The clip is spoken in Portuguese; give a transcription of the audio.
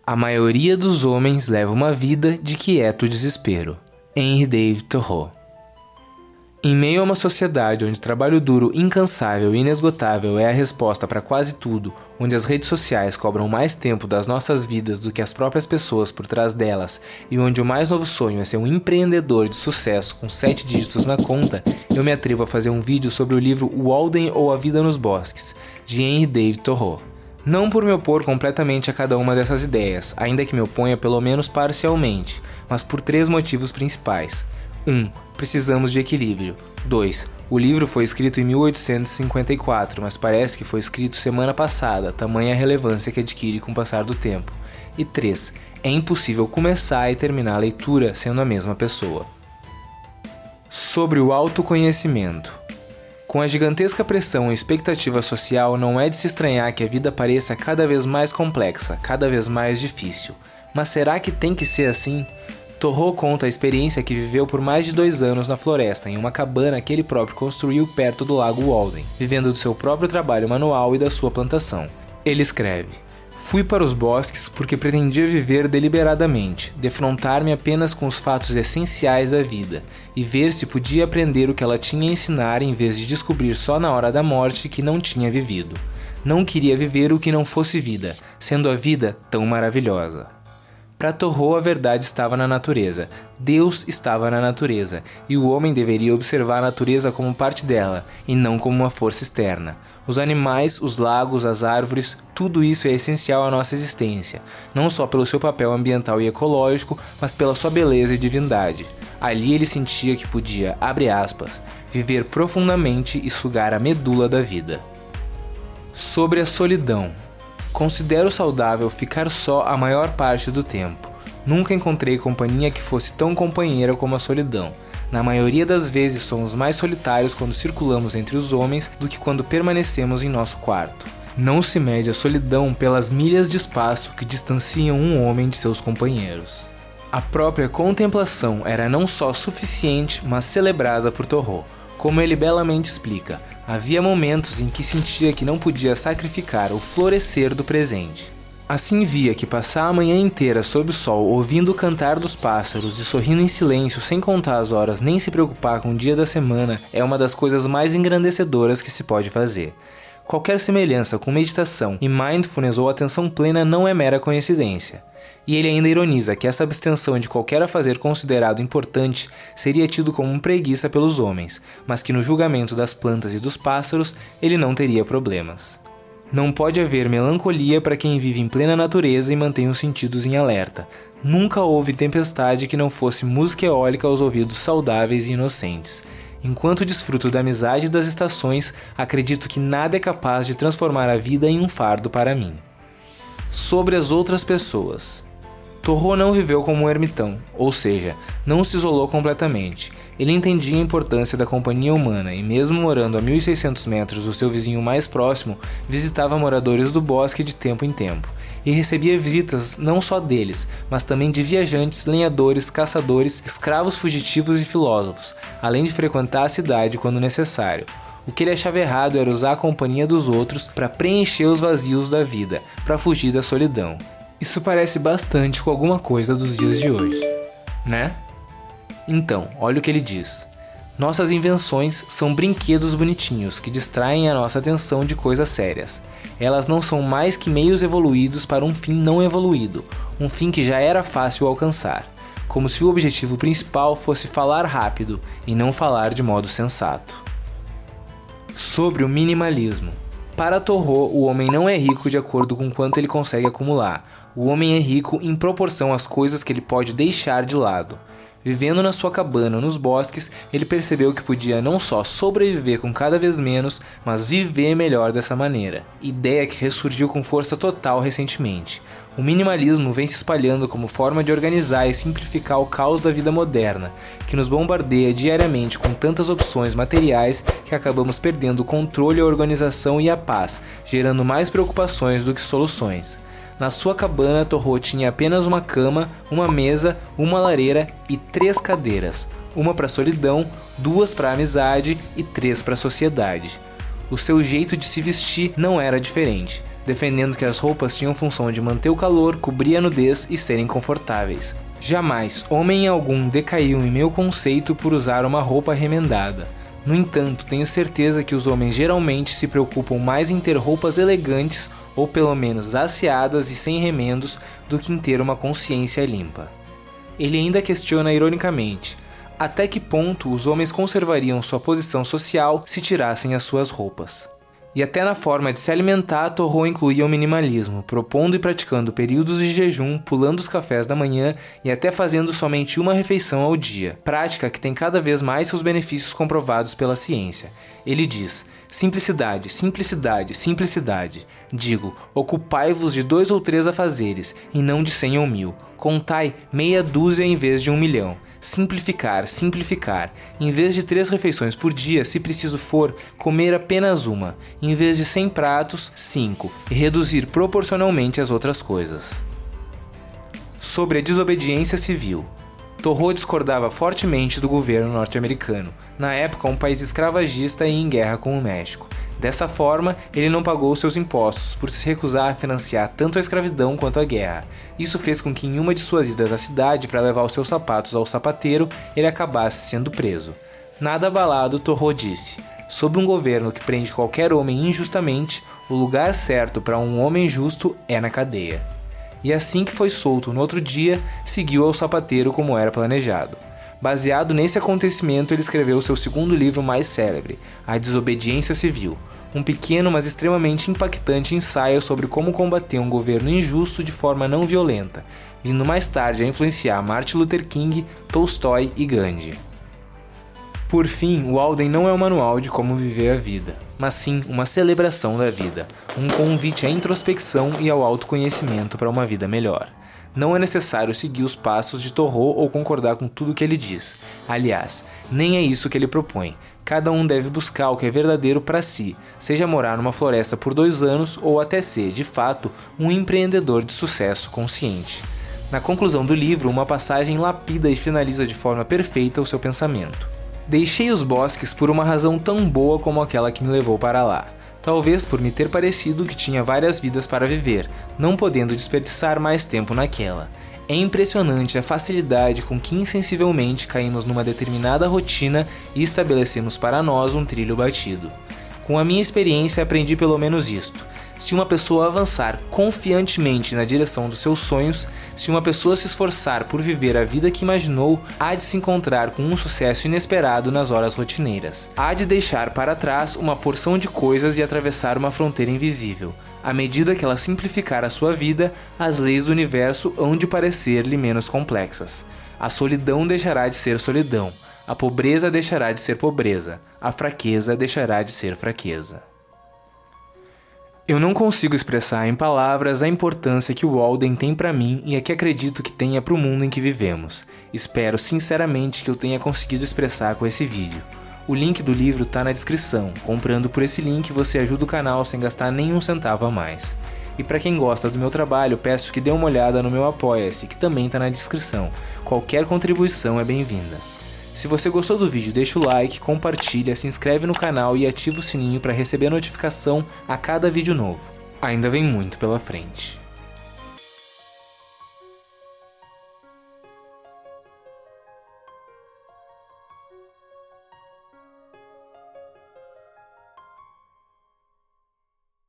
A maioria dos homens leva uma vida de quieto desespero. Henry David Thoreau. Em meio a uma sociedade onde trabalho duro, incansável e inesgotável é a resposta para quase tudo, onde as redes sociais cobram mais tempo das nossas vidas do que as próprias pessoas por trás delas, e onde o mais novo sonho é ser um empreendedor de sucesso com 7 dígitos na conta, eu me atrevo a fazer um vídeo sobre o livro Walden ou A Vida nos Bosques, de Henry David Thoreau. Não por me opor completamente a cada uma dessas ideias, ainda que me oponha pelo menos parcialmente, mas por 3 motivos principais. 1. Precisamos de equilíbrio. 2. O livro foi escrito em 1854, mas parece que foi escrito semana passada, tamanha a relevância que adquire com o passar do tempo. E 3. É impossível começar e terminar a leitura sendo a mesma pessoa. Sobre o autoconhecimento. Com a gigantesca pressão e expectativa social, não é de se estranhar que a vida pareça cada vez mais complexa, cada vez mais difícil. Mas será que tem que ser assim? Thoreau conta a experiência que viveu por mais de 2 anos na floresta, em uma cabana que ele próprio construiu perto do lago Walden, vivendo do seu próprio trabalho manual e da sua plantação. Ele escreve: "Fui para os bosques porque pretendia viver deliberadamente, defrontar-me apenas com os fatos essenciais da vida, e ver se podia aprender o que ela tinha a ensinar em vez de descobrir só na hora da morte que não tinha vivido. Não queria viver o que não fosse vida, sendo a vida tão maravilhosa." Para Thoreau, a verdade estava na natureza. Deus estava na natureza, e o homem deveria observar a natureza como parte dela, e não como uma força externa. Os animais, os lagos, as árvores, tudo isso é essencial à nossa existência, não só pelo seu papel ambiental e ecológico, mas pela sua beleza e divindade. Ali ele sentia que podia, abre aspas, viver profundamente e sugar a medula da vida. Sobre a solidão. Considero saudável ficar só a maior parte do tempo. Nunca encontrei companhia que fosse tão companheira como a solidão. Na maioria das vezes somos mais solitários quando circulamos entre os homens do que quando permanecemos em nosso quarto. Não se mede a solidão pelas milhas de espaço que distanciam um homem de seus companheiros. A própria contemplação era não só suficiente, mas celebrada por Thoreau. Como ele belamente explica, havia momentos em que sentia que não podia sacrificar o florescer do presente. Assim via que passar a manhã inteira sob o sol ouvindo o cantar dos pássaros e sorrindo em silêncio sem contar as horas nem se preocupar com o dia da semana é uma das coisas mais engrandecedoras que se pode fazer. Qualquer semelhança com meditação e mindfulness ou atenção plena não é mera coincidência. E ele ainda ironiza que essa abstenção de qualquer afazer considerado importante seria tido como preguiça pelos homens, mas que no julgamento das plantas e dos pássaros ele não teria problemas. Não pode haver melancolia para quem vive em plena natureza e mantém os sentidos em alerta. Nunca houve tempestade que não fosse música eólica aos ouvidos saudáveis e inocentes. Enquanto desfruto da amizade das estações, acredito que nada é capaz de transformar a vida em um fardo para mim. Sobre as outras pessoas. Thoreau não viveu como um ermitão, ou seja, não se isolou completamente. Ele entendia a importância da companhia humana e, mesmo morando a 1.600 metros do seu vizinho mais próximo, visitava moradores do bosque de tempo em tempo. E recebia visitas não só deles, mas também de viajantes, lenhadores, caçadores, escravos fugitivos e filósofos, além de frequentar a cidade quando necessário. O que ele achava errado era usar a companhia dos outros para preencher os vazios da vida, para fugir da solidão. Isso parece bastante com alguma coisa dos dias de hoje, né? Então, olha o que ele diz. Nossas invenções são brinquedos bonitinhos que distraem a nossa atenção de coisas sérias. Elas não são mais que meios evoluídos para um fim não evoluído, um fim que já era fácil alcançar, como se o objetivo principal fosse falar rápido e não falar de modo sensato. Sobre o minimalismo. Para Thoreau, o homem não é rico de acordo com quanto ele consegue acumular. O homem é rico em proporção às coisas que ele pode deixar de lado. Vivendo na sua cabana nos bosques, ele percebeu que podia não só sobreviver com cada vez menos, mas viver melhor dessa maneira. Ideia que ressurgiu com força total recentemente. O minimalismo vem se espalhando como forma de organizar e simplificar o caos da vida moderna, que nos bombardeia diariamente com tantas opções materiais que acabamos perdendo o controle, a organização e a paz, gerando mais preocupações do que soluções. Na sua cabana, Thoreau tinha apenas uma cama, uma mesa, uma lareira e 3 cadeiras, uma para a solidão, 2 para a amizade e 3 para a sociedade. O seu jeito de se vestir não era diferente. defendendo que as roupas tinham função de manter o calor, cobrir a nudez e serem confortáveis. Jamais homem algum decaiu em meu conceito por usar uma roupa remendada. No entanto, tenho certeza que os homens geralmente se preocupam mais em ter roupas elegantes ou pelo menos asseadas e sem remendos do que em ter uma consciência limpa. Ele ainda questiona ironicamente: até que ponto os homens conservariam sua posição social se tirassem as suas roupas? E até na forma de se alimentar, Thoreau incluía o minimalismo, propondo e praticando períodos de jejum, pulando os cafés da manhã e até fazendo somente uma refeição ao dia, prática que tem cada vez mais seus benefícios comprovados pela ciência. Ele diz: simplicidade, simplicidade, simplicidade. Digo, ocupai-vos de 2 ou 3 afazeres, e não de 100 ou 1000. Contai meia dúzia em vez de 1 milhão. Simplificar, simplificar. Em vez de 3 refeições por dia, se preciso for, comer apenas uma. Em vez de 100 pratos, 5. E reduzir proporcionalmente as outras coisas. Sobre a desobediência civil. Thoreau discordava fortemente do governo norte-americano, na época um país escravagista e em guerra com o México. Dessa forma, ele não pagou seus impostos por se recusar a financiar tanto a escravidão quanto a guerra. Isso fez com que em uma de suas idas à cidade para levar os seus sapatos ao sapateiro, ele acabasse sendo preso. Nada abalado, Thoreau disse: sob um governo que prende qualquer homem injustamente, o lugar certo para um homem justo é na cadeia. E assim que foi solto no outro dia, seguiu ao sapateiro como era planejado. Baseado nesse acontecimento, ele escreveu seu segundo livro mais célebre, A Desobediência Civil, um pequeno mas extremamente impactante ensaio sobre como combater um governo injusto de forma não violenta, vindo mais tarde a influenciar Martin Luther King, Tolstói e Gandhi. Por fim, o Walden não é um manual de como viver a vida, mas sim uma celebração da vida, um convite à introspecção e ao autoconhecimento para uma vida melhor. Não é necessário seguir os passos de Thoreau ou concordar com tudo que ele diz. Aliás, nem é isso que ele propõe. Cada um deve buscar o que é verdadeiro para si, seja morar numa floresta por 2 anos ou até ser, de fato, um empreendedor de sucesso consciente. Na conclusão do livro, uma passagem lapida e finaliza de forma perfeita o seu pensamento. Deixei os bosques por uma razão tão boa como aquela que me levou para lá. Talvez por me ter parecido que tinha várias vidas para viver, não podendo desperdiçar mais tempo naquela. É impressionante a facilidade com que insensivelmente caímos numa determinada rotina e estabelecemos para nós um trilho batido. Com a minha experiência aprendi pelo menos isto: se uma pessoa avançar confiantemente na direção dos seus sonhos, se uma pessoa se esforçar por viver a vida que imaginou, há de se encontrar com um sucesso inesperado nas horas rotineiras. Há de deixar para trás uma porção de coisas e atravessar uma fronteira invisível. À medida que ela simplificar a sua vida, as leis do universo hão de parecer-lhe menos complexas. A solidão deixará de ser solidão. A pobreza deixará de ser pobreza. A fraqueza deixará de ser fraqueza. Eu não consigo expressar em palavras a importância que o Walden tem para mim e a que acredito que tenha para o mundo em que vivemos. Espero sinceramente que eu tenha conseguido expressar com esse vídeo. O link do livro está na descrição. Comprando por esse link você ajuda o canal sem gastar nenhum centavo a mais. E para quem gosta do meu trabalho, peço que dê uma olhada no meu Apoia-se, que também está na descrição. Qualquer contribuição é bem-vinda. Se você gostou do vídeo, deixa o like, compartilha, se inscreve no canal e ativa o sininho para receber notificação a cada vídeo novo. Ainda vem muito pela frente.